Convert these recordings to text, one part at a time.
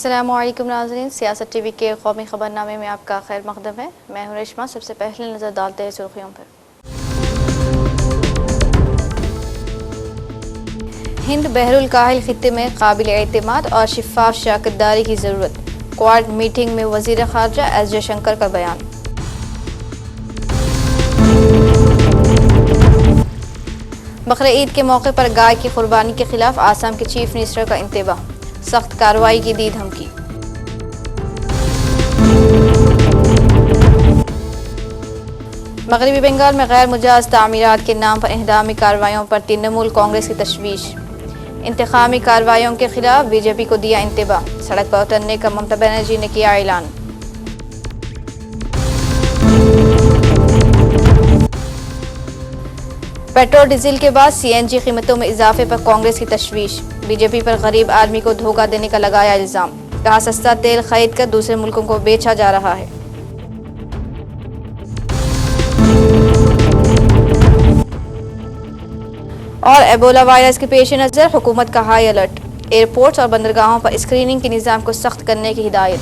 अस्सलामुअलैकुम नाज़रीन, सियासत टीवी के कौमी खबरनामे में आपका खैर मकदम है। मैं हूं रेशमा। सबसे पहले नज़र डालते हैं सुर्खियों पर। हिंद बहरुल काहिल खित्ते में काबिल एतमाद और शिफाफ शराकतदारी की ज़रूरत। क्वाड मीटिंग में वज़ीर ख़ारजा एस जयशंकर का बयान। बकरे ईद के मौके पर गाय की कुर्बानी के खिलाफ आसाम के चीफ मिनिस्टर का इंतबाह, सख्त कार्रवाई की दी धमकी। मगरबी बंगाल में गैर मुजाज तामीरात के नाम पर इंहदामी कार्रवाइयों पर तृणमूल कांग्रेस की तशवीश। इंतकामी कार्रवाइयों के खिलाफ बीजेपी को दिया इंतबाह, सड़क पर उतरने का ममता बनर्जी ने किया ऐलान। पेट्रोल डीजल के बाद सीएनजी कीमतों में इजाफे पर कांग्रेस की तशवीश। बीजेपी पर गरीब आदमी को धोखा देने का लगाया इल्जाम, कहा सस्ता तेल खरीद कर दूसरे मुल्कों को बेचा जा रहा है। और एबोला वायरस के पेश नज़र हुकूमत का हाई अलर्ट, एयरपोर्ट्स और बंदरगाहों पर स्क्रीनिंग के निज़ाम को सख्त करने की हिदायत।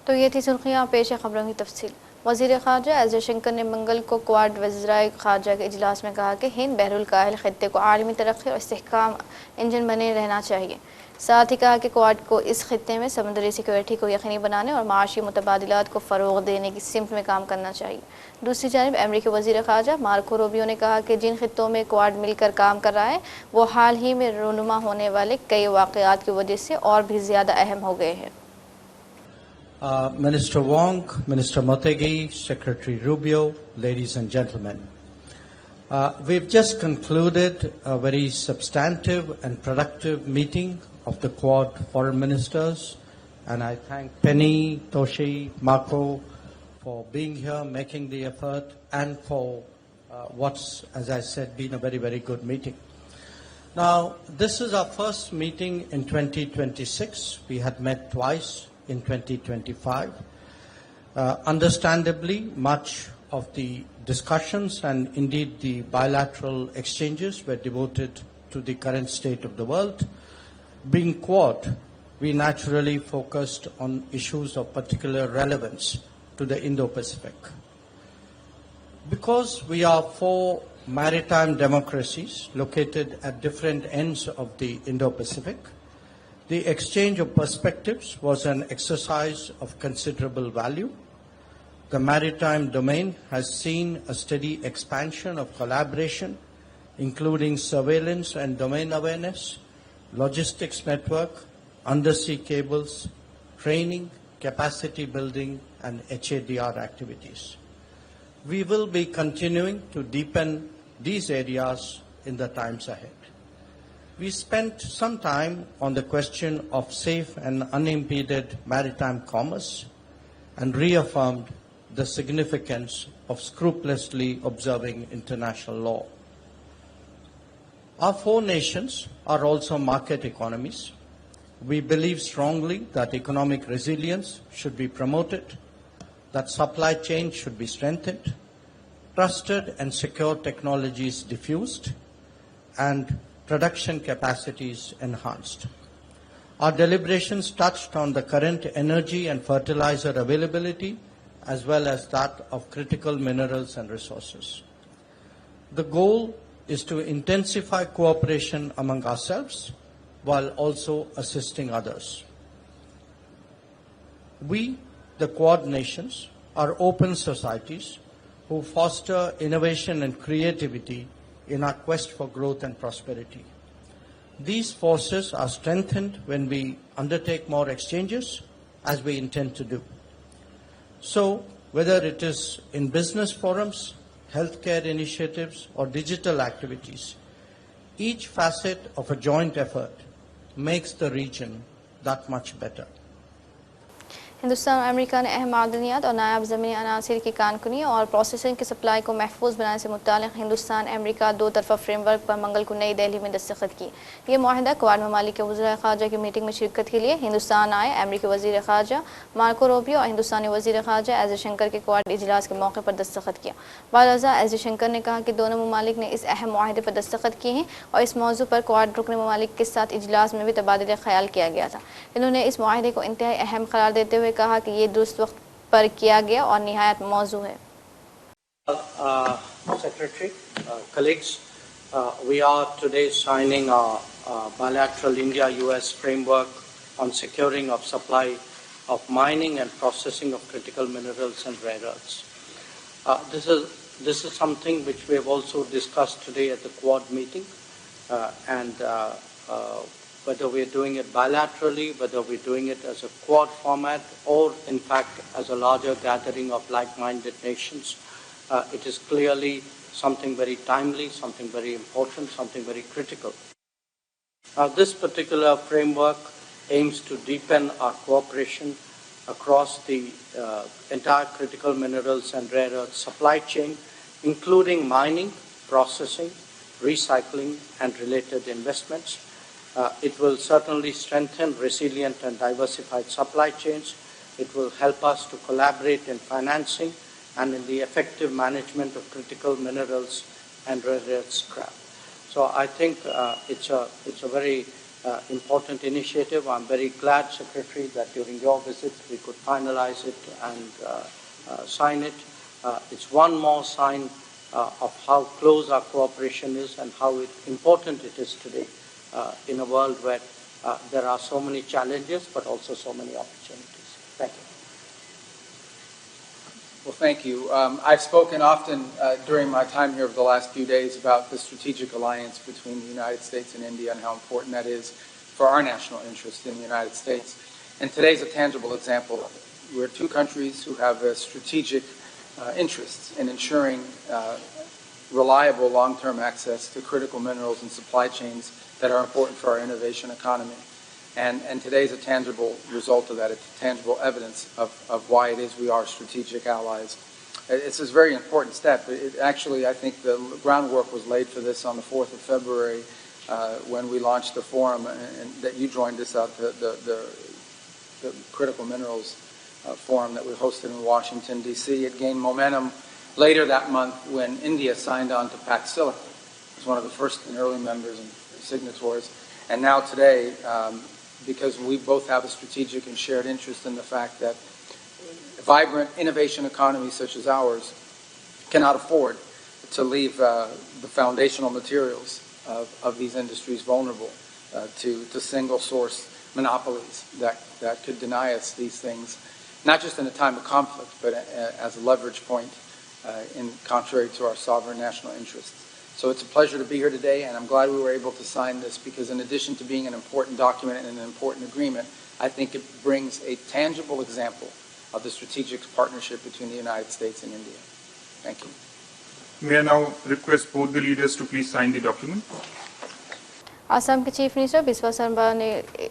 तो ये थी सुर्खियाँ, पेश है खबरों की तफसील। वज़ीर ख़ारजा एस जयशंकर ने मंगल को क्वाड वज़राए ख़ारजा के इजलास में कहा कि हिंद बहरुल काहिल खित्ते को आलमी तरक्की और इस्तेहकाम इंजन बने रहना चाहिए। साथ ही कहा कि क्वाड को इस खित्ते में समुद्री सिक्योरिटी को यकीनी बनाने और माशी मुतबादिलात को फ़रोग़ देने की सिमत में काम करना चाहिए। दूसरी जानिब अमरीकी वज़ीर ख़ारजा मार्को रूबियो ने कहा कि जिन खित्तों में क्वाड मिलकर काम कर रहा है वो हाल ही में रूनुमा होने वाले कई वाक़यात की वजह से और भी ज़्यादा अहम हो गए हैं। Minister Wong, Minister Motegi, Secretary Rubio, ladies and gentlemen. We've just concluded a very substantive and productive meeting of the Quad foreign ministers, and I thank Penny, Toshi, Marco for being here, making the effort, and for what's, as I said, been a very, very good meeting. Now, this is our first meeting in 2026. We had met twice in 2025. Understandably, much of the discussions and indeed the bilateral exchanges were devoted to the current state of the world. Being Quad, we naturally focused on issues of particular relevance to the Indo-Pacific. Because we are four maritime democracies located at different ends of the Indo-Pacific, the exchange of perspectives was an exercise of considerable value. The maritime domain has seen a steady expansion of collaboration, including surveillance and domain awareness, logistics network, undersea cables, training, capacity building, and HADR activities. We will be continuing to deepen these areas in the times ahead. We spent some time on the question of safe and unimpeded maritime commerce and reaffirmed the significance of scrupulously observing international law. Our four nations are also market economies. We believe strongly that economic resilience should be promoted, that supply chains should be strengthened, trusted and secure technologies diffused, and production capacities enhanced. Our deliberations touched on the current energy and fertilizer availability as well as that of critical minerals and resources. The goal is to intensify cooperation among ourselves while also assisting others. We, the Quad nations, are open societies who foster innovation and creativity in our quest for growth and prosperity. These forces are strengthened when we undertake more exchanges, as we intend to do. So, whether it is in business forums, healthcare initiatives, or digital activities, each facet of a joint effort makes the region that much better. Hindustan और America ने अहम मादनियात और नायाब ज़मीनी अनासिर की कानकुनी और processing की supply को महफूज बनाने से मुताल्लिक़ हिंदुस्तान अमेरिका दो तरफ़ा फ्रेमवर्क पर मंगल को नई दिल्ली में दस्तखत की। ये माहिदा क्वाड ममालिक के वज़ीर ख़ारजा की मीटिंग में शिरकत के लिए हिंदुस्तान आए अमेरिकी वज़ीर ख़ारजा मार्को रूबियो और हिंदुस्तानी वज़ीर ख़ारजा एस जयशंकर के क्वाड इजलास के मौके पर दस्तखत किया। बालाजा एस जयशंकर ने कहा कि दोनों ममालिक ने इस अहम माहिदे पर दस्तखत किए हैं और इस मौजू पर क्वाड रुकन ममालिक के साथ इजलास में भी तबादला ख्याल किया गया था। इन्होंने इस माहिदे को इंतहाई अहम करार देते हुए कहा कि ये दुरुस्त वक्त पर किया गया और निहायत मौजू है। Secretary, colleagues, we are today signing a bilateral India-US framework on securing of supply of mining and processing of critical minerals and rare earths. This is something which we have also discussed today at the Quad meeting, and whether we're doing it bilaterally, whether we're doing it as a Quad format, or in fact as a larger gathering of like-minded nations, it is clearly something very timely, something very important, something very critical. This particular framework aims to deepen our cooperation across the entire critical minerals and rare earth supply chain, including mining, processing, recycling, and related investments. It will certainly strengthen resilient and diversified supply chains. It will help us to collaborate in financing and in the effective management of critical minerals and rare earth scrap. So I think it's a very important initiative. I'm very glad, Secretary, that during your visit we could finalize it and sign it. It's one more sign of how close our cooperation is and how important it is today in a world where there are so many challenges but also so many opportunities. Thank you. Well, thank you. I've spoken often during my time here over the last few days about the strategic alliance between the United States and India and how important that is for our national interest in the United States. And today's a tangible example. We're two countries who have a strategic interests in ensuring reliable long-term access to critical minerals and supply chains that are important for our innovation economy. And today's a tangible result of that. It's tangible evidence of why it is we are strategic allies. It's a very important step. Actually, I think the groundwork was laid for this on the 4th of February when we launched the forum and that you joined us at the Critical Minerals Forum that we hosted in Washington, D.C. It gained momentum later that month when India signed on to Pact Silicon. It was one of the first and early members and signatories. And now today, because we both have a strategic and shared interest in the fact that vibrant innovation economies such as ours cannot afford to leave the foundational materials of these industries vulnerable to single source monopolies that could deny us these things, not just in a time of conflict, but as a leverage point in contrary to our sovereign national interests. So it's a pleasure to be here today, and I'm glad we were able to sign this because in addition to being an important document and an important agreement, I think it brings a tangible example of the strategic partnership between the United States and India. Thank you. May I now request both the leaders to please sign the document. Assam के chief minister Biswa Sarma ने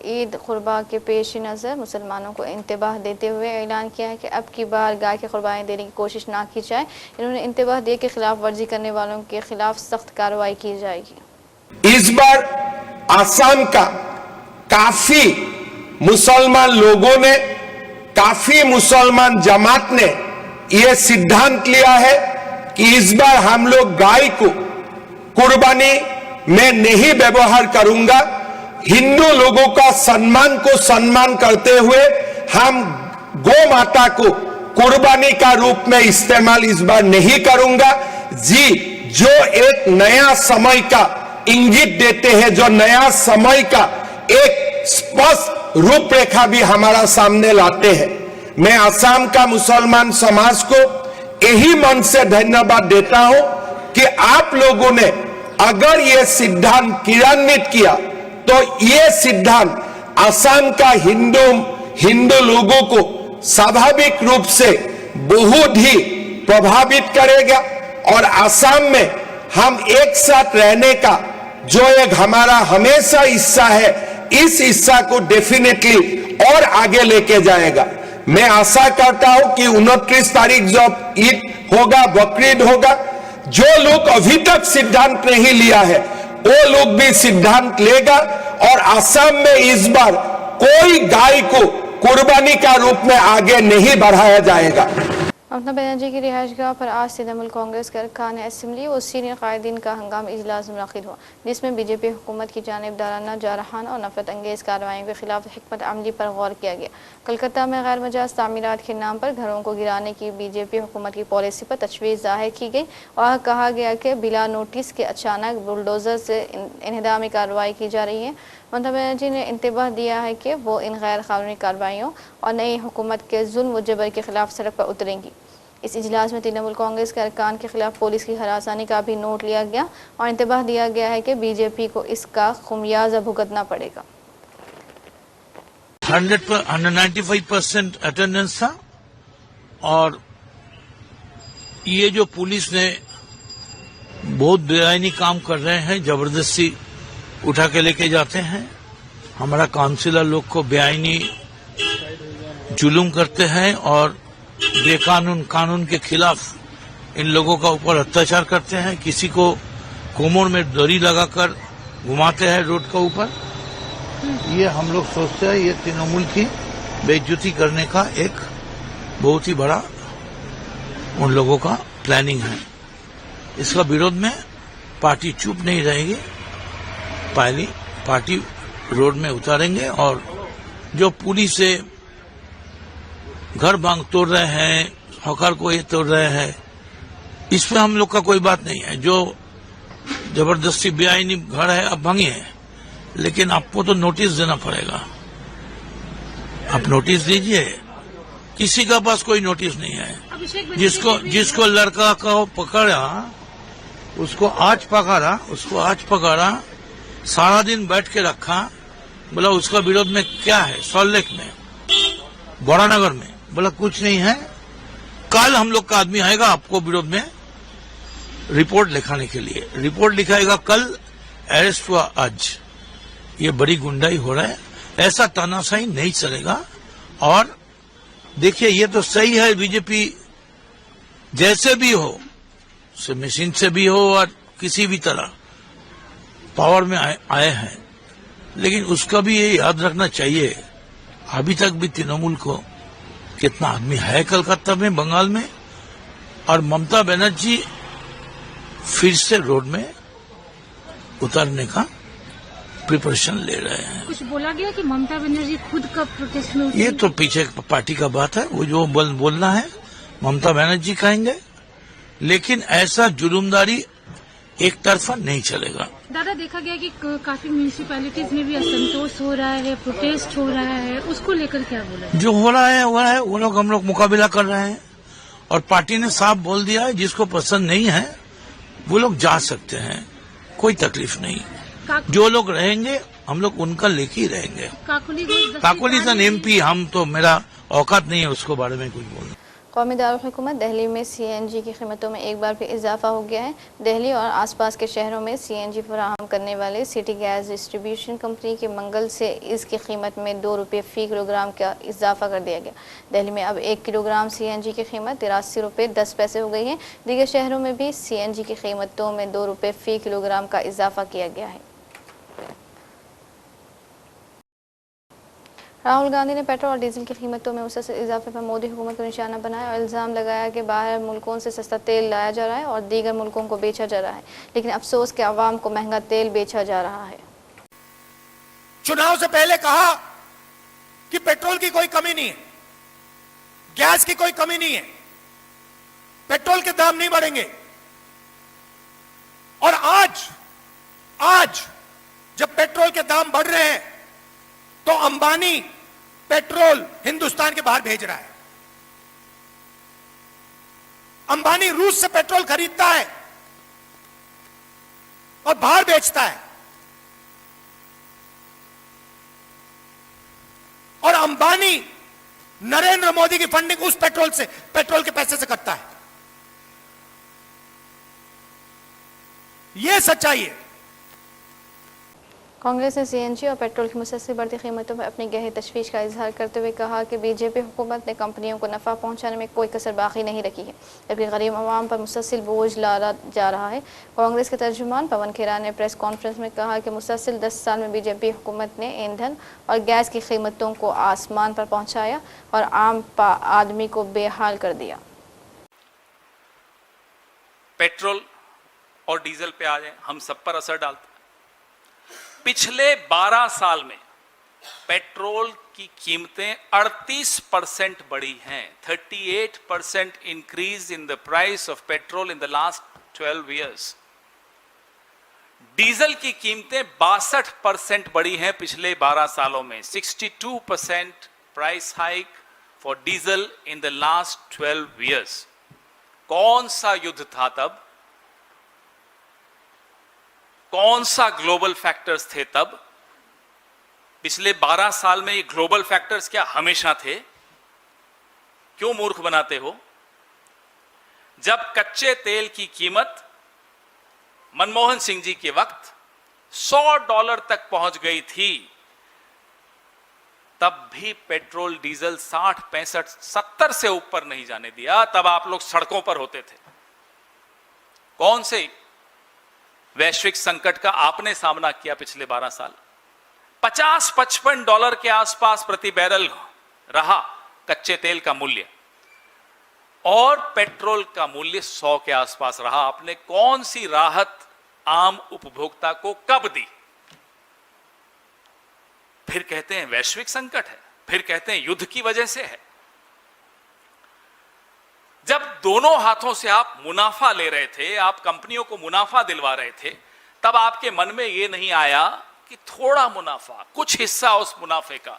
ईद कुर्बा के पेश नज़र मुसलमानों को इंतबाह देते हुए ऐलान किया है कि अब की बार गाय की कुर्बानी देने की कोशिश ना की जाए। इन्होंने इंतबाह दिए कि खिलाफ वर्जी करने वालों के खिलाफ सख्त कार्रवाई की जाएगी। इस बार आसाम का काफी मुसलमान लोगों ने, काफी मुसलमान जमात ने यह सिद्धांत लिया है कि इस बार हम लोग गाय को कुर्बानी मैं नहीं व्यवहार करूंगा। हिंदू लोगों का सम्मान को सम्मान करते हुए हम गौ माता को कुर्बानी का रूप में इस्तेमाल इस बार नहीं करूंगा। जी, जो एक नया समय का इंगित देते हैं, जो नया समय का एक स्पष्ट रूपरेखा भी हमारा सामने लाते हैं। मैं असम का मुसलमान समाज को यही मन से धन्यवाद देता हूं कि आप लोगों ने अगर यह सिद्धांत क्रियान्वित किया तो यह सिद्धांत असम का हिंदू लोगों को स्वाभाविक रूप से बहुत ही प्रभावित करेगा और असम में हम एक साथ रहने का जो एक हमारा हमेशा हिस्सा है, इस हिस्सा को डेफिनेटली और आगे लेके जाएगा। मैं आशा करता हूं कि 29 तारीख जब ईद होगा, बकरीद होगा, जो लोग अभी तक सिद्धांत नहीं लिया है वो लोग भी सिद्धांत लेगा और असम में इस बार कोई गाय को कुर्बानी का रूप में आगे नहीं बढ़ाया जाएगा। ममता बनर्जी की रिहाइशगाह पर आज तृणमूल कांग्रेस के अरकान असम्बली और सीनियर कायदीन का हंगामी इजलास मुनक़िद हुआ, जिसमें बीजेपी हुकूमत की जानिबदाराना, जारहाना और नफरत अंगेज कार्रवाइयों के खिलाफ हिकमत अमली पर गौर किया गया। कलकत्ता में गैर मजाज तामीरात के नाम पर घरों को गिराने की बीजेपी हुकूमत की पॉलिसी पर तशवीश जाहिर की गई और कहा गया कि बिला नोटिस के अचानक बुलडोजर से इन्हदामी कार्रवाई की जा रही है। ममता बनर्जी ने इंतबाह दिया है कि वो इन गैर कानूनी कार्रवाइयों और नई हुकूमत के जुल्म व जबर के खिलाफ सड़क पर उतरेंगी। इस इजलास में तृणमूल कांग्रेस के अरकान के खिलाफ पुलिस की हरासानी का भी नोट लिया गया और इंतबाह दिया गया है कि बीजेपी को इसका खुमियाजा भुगतना पड़ेगा। 195% अटेंडेंस था और ये जो पुलिस ने बहुत बेआईनी काम कर रहे हैं, जबरदस्ती उठा के लेके जाते हैं, हमारा काउंसिलर लोग को बेआईनी जुलूम करते हैं और बेकानून कानून के खिलाफ इन लोगों का ऊपर अत्याचार करते हैं, किसी को कोमर में दरी लगाकर घुमाते हैं रोड के ऊपर। ये हम लोग सोचते हैं ये तृणमूल की बेइज्जती करने का एक बहुत ही बड़ा उन लोगों का प्लानिंग है। इसका विरोध में पार्टी चुप नहीं रहेगी, पहली पार्टी रोड में उतारेंगे और जो पुलिस से घर बांग तोड़ रहे हैं, हकार को ये तोड़ रहे हैं, इसमें हम लोग का कोई बात नहीं है। जो जबरदस्ती बेआईनी घर है अब भांगिए, लेकिन आपको तो नोटिस देना पड़ेगा। आप नोटिस दीजिए, किसी का पास कोई नोटिस नहीं है। जिसको लड़का को पकड़ा उसको आज पकड़ा, सारा दिन बैठ के रखा, बोला उसका विरोध में क्या है, सॉल्ट में, बड़ानगर में, बोला कुछ नहीं है। कल हम लोग का आदमी आएगा आपको विरोध में रिपोर्ट लिखाने के लिए, रिपोर्ट लिखाएगा कल, अरेस्ट हुआ आज। ये बड़ी गुंडाई हो रहा है, ऐसा तानाशाही नहीं चलेगा। और देखिए ये तो सही है, बीजेपी जैसे भी हो, मशीन से भी हो और किसी भी तरह पावर में आए हैं, लेकिन उसका भी ये याद रखना चाहिए अभी तक भी तृणमूल को कितना आदमी है कलकत्ता में, बंगाल में, और ममता बनर्जी फिर से रोड में उतरने का प्रिपरेशन ले रहे हैं। कुछ बोला गया कि ममता बनर्जी खुद का प्रोटेस्ट में, ये तो पीछे पार्टी का बात है, वो जो बोलना है ममता बनर्जी कहेंगे, लेकिन ऐसा जुलूमदारी एक तरफा नहीं चलेगा। दादा देखा गया कि काफी म्यूनिसिपैलिटीज में भी असंतोष हो रहा है, प्रोटेस्ट हो रहा है, उसको लेकर क्या बोला? जो हो रहा है वो लोग हम लोग मुकाबला कर रहे हैं और पार्टी ने साफ बोल दिया है जिसको पसंद नहीं है वो लोग जा सकते हैं, कोई तकलीफ नहीं। जो लोग रहेंगे हम लोग उनका लेके ही रहेंगे। काकोली सन MP, हम तो मेरा औकात नहीं है उसको बारे में कुछ बोलना। कौमी दारुल हुकूमत दिल्ली में CNG की कीमतों में एक बार फिर इजाफा हो गया है। दिल्ली और आसपास के शहरों में CNG फराहम करने वाले सिटी गैस डिस्ट्रीब्यूशन कंपनी के मंगल से इसकी कीमत में 2 रुपये फ़ी किलोग्राम का इजाफा कर दिया गया। दिल्ली में अब 1 किलोग्राम CNG की कीमत 83 रुपये 10 पैसे हो गई है। दीगर शहरों में भी CNG की कीमतों में 2 रुपये फ़ी किलोग्राम का इजाफा किया गया है। राहुल गांधी ने पेट्रोल और डीजल की कीमतों में मुसलसल इजाफे पर मोदी हुकूमत को निशाना बनाया और इल्ज़ाम लगाया कि बाहर मुल्कों से सस्ता तेल लाया जा रहा है और दीगर मुल्कों को बेचा जा रहा है, लेकिन अफसोस के अवाम को महंगा तेल बेचा जा रहा है। चुनाव से पहले कहा कि पेट्रोल की कोई कमी नहीं है, गैस की कोई कमी नहीं है, पेट्रोल के दाम नहीं बढ़ेंगे। और आज जब पेट्रोल के दाम बढ़ रहे हैं तो अंबानी पेट्रोल हिंदुस्तान के बाहर भेज रहा है। अंबानी रूस से पेट्रोल खरीदता है और बाहर बेचता है, और अंबानी नरेंद्र मोदी की फंडिंग उस पेट्रोल के पैसे से करता है। यह सच्चाई है। कांग्रेस ने सीएनजी और पेट्रोल की मुसलसल बढ़ती कीमतों पर अपनी गहरी तशवीश का इजहार करते हुए कहा कि बीजेपी हुकूमत ने कंपनियों को नफ़ा पहुंचाने में कोई कसर बाकी नहीं रखी है, जबकि गरीब आवाम पर मुसलसल बोझ लादा जा रहा है। कांग्रेस के तर्जुमान पवन खेरा ने प्रेस कॉन्फ्रेंस में कहा कि मुसलसल 10 साल में बीजेपी हुकूमत ने ईंधन और गैस की कीमतों को आसमान पर पहुँचाया और आम आदमी को बेहाल कर दिया। पेट्रोल और डीजल पे आ जाए, हम सब पर असर डालते हैं। पिछले 12 साल में पेट्रोल की कीमतें 38% बढ़ी हैं। 38% increase in the price of petrol in the last 12 years. Diesel की कीमतें 62% बढ़ी हैं पिछले 12 सालों में। 62% price hike for diesel in the last 12 years. कौन सा युद्ध था तब? कौन सा ग्लोबल फैक्टर्स थे तब? पिछले 12 साल में ये ग्लोबल फैक्टर्स क्या हमेशा थे? क्यों मूर्ख बनाते हो? जब कच्चे तेल की कीमत मनमोहन सिंह जी के वक्त $100 तक पहुंच गई थी, तब भी पेट्रोल डीजल 60, 65, 70 से ऊपर नहीं जाने दिया। तब आप लोग सड़कों पर होते थे। कौन से वैश्विक संकट का आपने सामना किया पिछले 12 साल? $50-55 के आसपास प्रति बैरल रहा कच्चे तेल का मूल्य और पेट्रोल का मूल्य 100 के आसपास रहा। आपने कौन सी राहत आम उपभोक्ता को कब दी? फिर कहते हैं वैश्विक संकट है, फिर कहते हैं युद्ध की वजह से है। जब दोनों हाथों से आप मुनाफा ले रहे थे, आप कंपनियों को मुनाफा दिलवा रहे थे, तब आपके मन में यह नहीं आया कि थोड़ा मुनाफा, कुछ हिस्सा उस मुनाफे का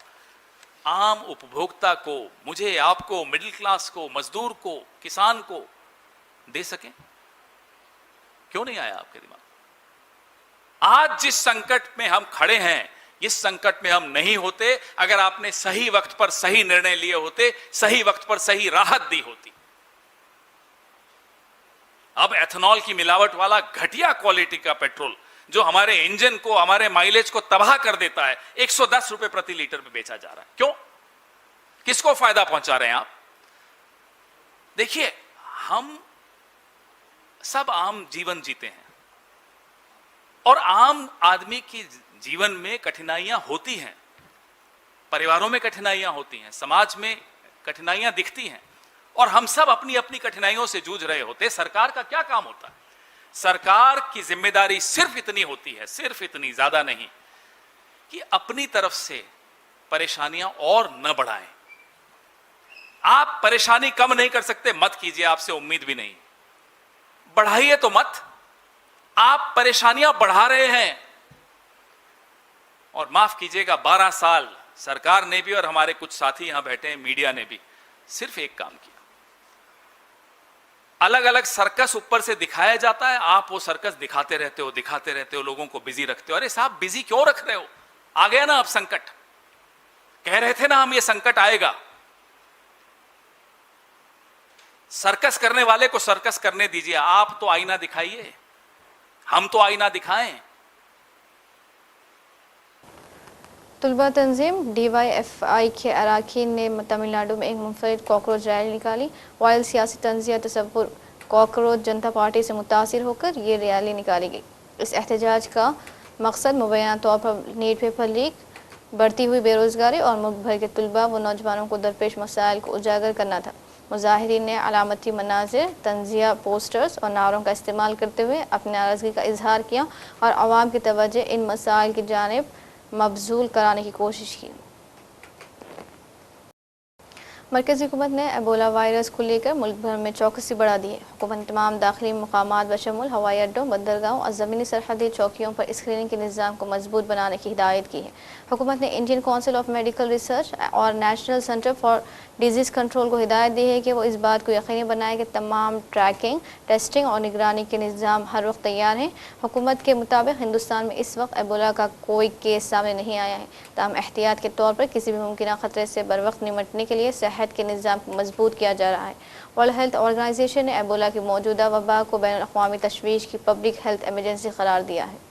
आम उपभोक्ता को, मुझे, आपको, मिडिल क्लास को, मजदूर को, किसान को दे सकें? क्यों नहीं आया आपके दिमाग? आज जिस संकट में हम खड़े हैं, इस संकट में हम नहीं होते अगर आपने सही वक्त पर सही निर्णय लिए होते, सही वक्त पर सही राहत दी होती। अब एथेनॉल की मिलावट वाला घटिया क्वालिटी का पेट्रोल जो हमारे इंजन को, हमारे माइलेज को तबाह कर देता है, 110 रुपए प्रति लीटर में बेचा जा रहा है। क्यों? किसको फायदा पहुंचा रहे हैं आप? देखिए, हम सब आम जीवन जीते हैं और आम आदमी की जीवन में कठिनाइयां होती हैं, परिवारों में कठिनाइयां होती हैं, समाज में कठिनाइयां दिखती हैं और हम सब अपनी अपनी कठिनाइयों से जूझ रहे होते। सरकार का क्या काम होता है? सरकार की जिम्मेदारी सिर्फ इतनी होती है, सिर्फ इतनी, ज्यादा नहीं, कि अपनी तरफ से परेशानियां और न बढ़ाएं। आप परेशानी कम नहीं कर सकते, मत कीजिए, आपसे उम्मीद भी नहीं। बढ़ाइए तो मत। आप परेशानियां बढ़ा रहे हैं और माफ कीजिएगा, 12 साल सरकार ने भी और हमारे कुछ साथी यहां बैठे हैं, मीडिया ने भी सिर्फ एक काम किया। अलग अलग सर्कस ऊपर से दिखाया जाता है, आप वो सर्कस दिखाते रहते हो, लोगों को बिजी रखते हो। अरे साहब, बिजी क्यों रख रहे हो? आ गया ना अब संकट। कह रहे थे ना हम, ये संकट आएगा। सर्कस करने वाले को सर्कस करने दीजिए, आप तो आईना दिखाइए, हम तो आईना दिखाएं। तलबा तंजीम DYFI के अरकान ने तमिलनाडु में एक मुनफरिद कॉकरोच रैली निकाली। वाइल सियासी तंजिया तसव्वुर कॉकरोच जनता पार्टी से मुतासिर होकर ये रैली निकाली गई। इस एहतजाज का मकसद मुबैना तौर पर नीट पेपर लीक, बढ़ती हुई बेरोजगारी और मुल्क भर के तलबा व नौजवानों को दरपेश मसाइल को उजागर करना था। मुजाहिरीन ने अलामती मनाजिर, तंजिया पोस्टर्स और नारों का इस्तेमाल करते हुए अपनी नाराजगी का इजहार किया और आवाम की तवज्जो इन मसाइल की जानिब मबजूल कराने की कोशिश की। मरकज़ी हुकूमत ने एबोला वायरस को लेकर मुल्क भर में चौकसी बढ़ा दी है। हुकूमत ने तमाम दाखिली मकामात बशमुल हवाई अड्डों, बंदरगाहों और ज़मीनी सरहदी चौकियों पर स्क्रीनिंग के निज़ाम को मजबूत बनाने की हिदायत की है। हुकूमत ने Indian Council of Medical Research और National Centre for Disease Control को हिदायत दी है कि वो इस बात को यकीनी बनाए कि तमाम ट्रैकिंग, टेस्टिंग और निगरानी के निज़ाम हर वक्त तैयार हैं। हुकूमत के मुताबिक हिंदुस्तान में इस वक्त एबोला का कोई केस सामने नहीं आया है, ताहम एहतियात के तौर पर किसी भी मुमकिन ख़तरे से बर वक्त निमटने के लिए सेहत के निज़ाम को मजबूत किया जा रहा है। वर्ल्ड हेल्थ ऑर्गेनाइजेशन ने एबोला की मौजूदा वबा को बैनुल अक़वामी तशवीश की पब्लिक हेल्थ एमरजेंसी करार दिया है।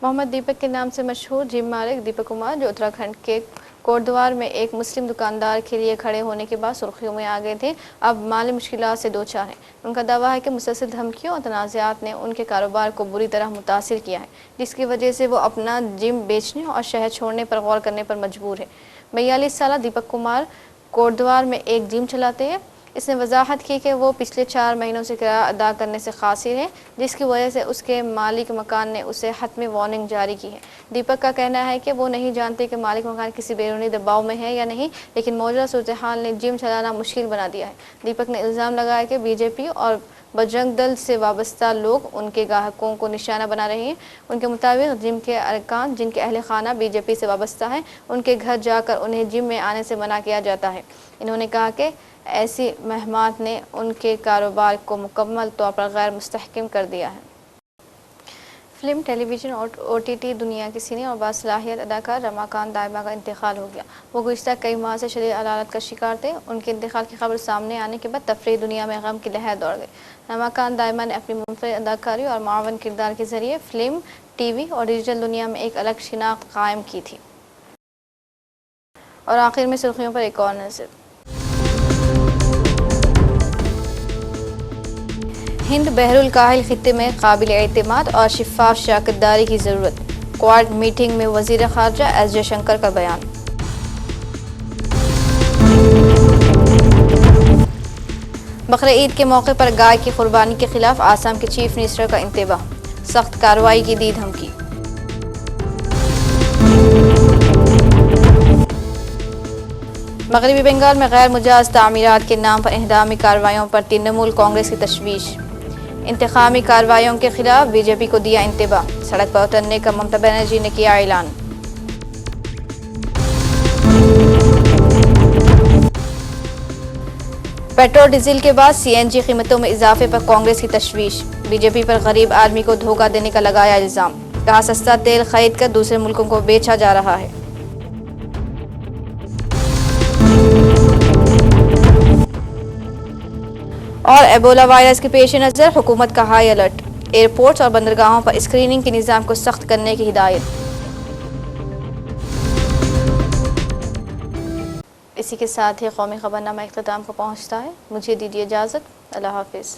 मोहम्मद दीपक के नाम से मशहूर जिम मालिक दीपक कुमार, जो उत्तराखंड के कोटद्वार में एक मुस्लिम दुकानदार के लिए खड़े होने के बाद सुर्खियों में आ गए थे, अब माली मुश्किलात से दो चार हैं। उनका दावा है कि मुसलसल धमकियों और तनाज़ात ने उनके कारोबार को बुरी तरह मुतासिर किया है, जिसकी वजह से वो अपना जिम बेचने और शहर छोड़ने पर गौर करने पर मजबूर है। 42 साल दीपक कुमार कोटद्वार में एक जिम चलाते हैं। इसने वजाहत की कि वो पिछले 4 महीनों से किराया अदा करने से कासिर है, जिसकी वजह से उसके मालिक मकान ने उसे हतमी वार्निंग जारी की है। दीपक का कहना है कि वो नहीं जानते कि मालिक मकान किसी बैरूनी दबाव में है या नहीं, लेकिन मौजूदा सूरत हाल ने जिम चलाना मुश्किल बना दिया है। दीपक ने इल्ज़ाम लगाया कि बीजेपी और बजरंग दल से वाबस्ता लोग उनके ग्राहकों को निशाना बना रहे हैं। उनके मुताबिक जिम के अरकान जिनके अहल खाना बीजेपी से वाबस्ता हैं, उनके घर जाकर उन्हें जिम में आने से मना किया जाता है। इन्होंने कहा कि ऐसी महमात ने उनके कारोबार को मुकम्मल तौर पर गैर मुस्तहकम कर दिया है। फिल्म, टेलीविज़न और OTT दुनिया की सीने और बासलाहियत अदाकार रमाकांत दायमा का इंतकाल हो गया। वो गुज़िश्ता कई माह से शदीद अदालत का शिकार थे। उनके इंतकाल की खबर सामने आने के बाद तफरीह दुनिया में गम की लहर दौड़ गई। रमाकांत दायमा ने अपनी मुनफरिद अदाकारी और मावन किरदार के ज़रिए फिल्म, TV और डिजिटल दुनिया में एक अलग शिनाख्त कायम की थी। और आखिर में सुर्खियों पर एक और नज़र। हिंद बहरुल काहिल खित्ते में काबिल एतमाद और शिफाफ शराकतदारी की ज़रूरत, क्वाड मीटिंग में वज़ीर ख़ारजा एस जयशंकर का बयान। बकरीद ईद के मौके पर गाय की कुर्बानी के खिलाफ आसाम के चीफ मिनिस्टर का इंतबाह, सख्त कार्रवाई की दी धमकी। मगरबी बंगाल में गैर मुजाज तामीरात के नाम पर इंहदामी कार्रवाइयों पर तृणमूल कांग्रेस की तशवीश। इंतकामी कार्रवाइयों के खिलाफ बीजेपी को दिया इंतबाह, सड़क पर उतरने का ममता बनर्जी ने किया ऐलान। पेट्रोल डीजल के बाद CNG कीमतों में इजाफे पर कांग्रेस की तशवीश। बीजेपी पर गरीब आदमी को धोखा देने का लगाया इल्जाम, कहा सस्ता तेल खरीद कर दूसरे मुल्कों को बेचा जा रहा है। और एबोला वायरस के पेश नज़र हुकूमत का हाई अलर्ट, एयरपोर्ट्स और बंदरगाहों पर स्क्रीनिंग के निज़ाम को सख्त करने की हिदायत। इसी के साथ ही कौमी खबरनामा इख्तिताम को पहुँचता है। मुझे दीजिए इजाज़त। अल्लाह हाफिज़।